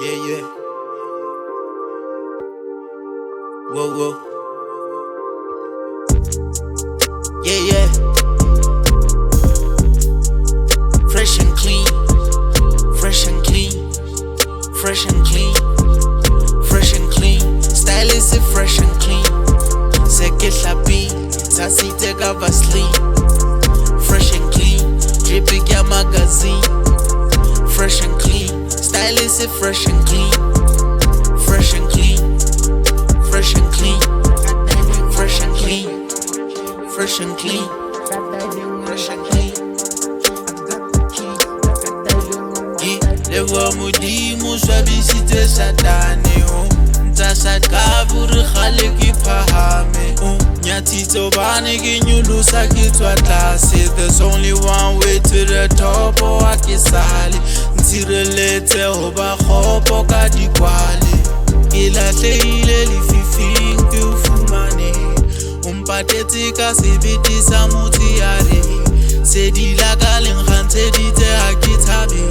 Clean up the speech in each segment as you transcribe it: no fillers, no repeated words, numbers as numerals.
Yeah, yeah. Whoa, whoa. Yeah, yeah. Fresh and clean. Fresh and clean. Fresh and clean. Fresh and clean. Style is it fresh and clean. Seke hlapi, tasite kava sleep. Fresh and clean. Dripping ya magazine. Fresh and clean. Style is it fresh and clean. Fresh and clean. Fresh and clean. Fresh and clean. Fresh and clean. Fresh and clean. Lewa modimo swabisitse satane ntsa shaka bure khale ke phahame nyatsitse bane ke nyulusa ke tswa tlase. There's only one way to the top wa ke sale ntsireletse ho ba khopo ka dikwale ke lahlehile lefifing ke o fumane mpatetse ka sebete sa motsiare se dilaka lengantse ditse ha ke thabe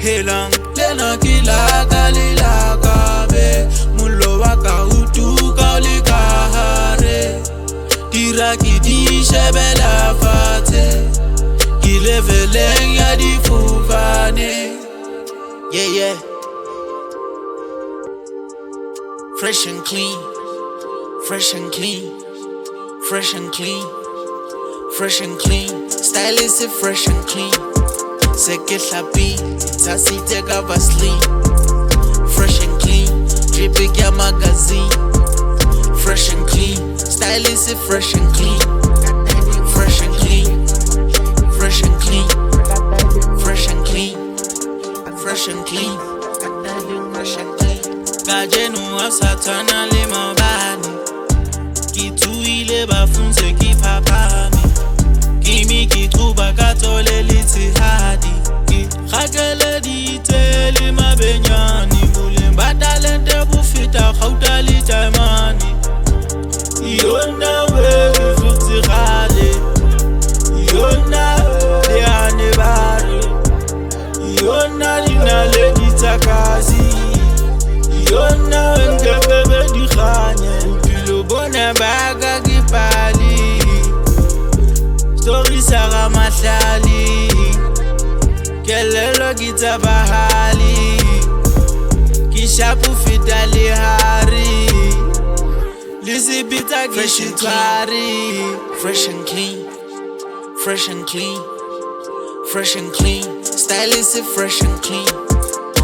helang lena ke laka le laka be mollo wa ka utuka le ka hare dira ke di shebela fatshe ke leveleng ya difofane. Yeah, yeah. Fresh and clean. Fresh and clean. Fresh and clean. Fresh and clean. Style is it fresh and clean. Seke hlapi, tasite kava sleep. Fresh and clean. Dripping ya magazine. Fresh and clean. Style is it fresh and clean. Fresh and clean. Fresh and clean. Fresh and clean. Fresh and clean. Fresh and clean. Kajenu asatana le mabani. Kituile bafunze ki papami. Kimi kitruba katole litihadi. Ki khagele ditele mabenyani. Bulemba talente bufita khawtali taimani. Yona we futsirale. Yona le anebare. Yona dinale ditakazi. Yona ngebe dikhanye. Pilo bona baga kipali. Story sara mahlali. Kelelo kitabahali. Kishapu fita lihari. Lisibita kishitwari. Fresh and clean. Fresh and clean. Fresh and clean. Style is it fresh and clean.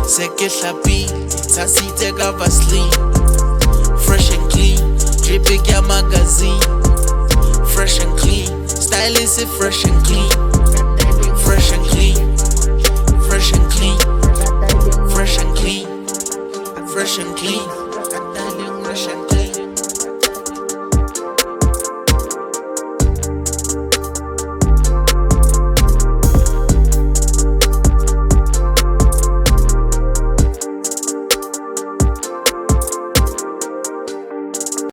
Seke hlapi, tasite kava sleep. Fresh and clean. Dripping ya magazine. Fresh and clean. Style is it fresh and clean. Fresh and clean. Fresh and clean. Fresh and clean. Fresh and clean. Fresh and clean.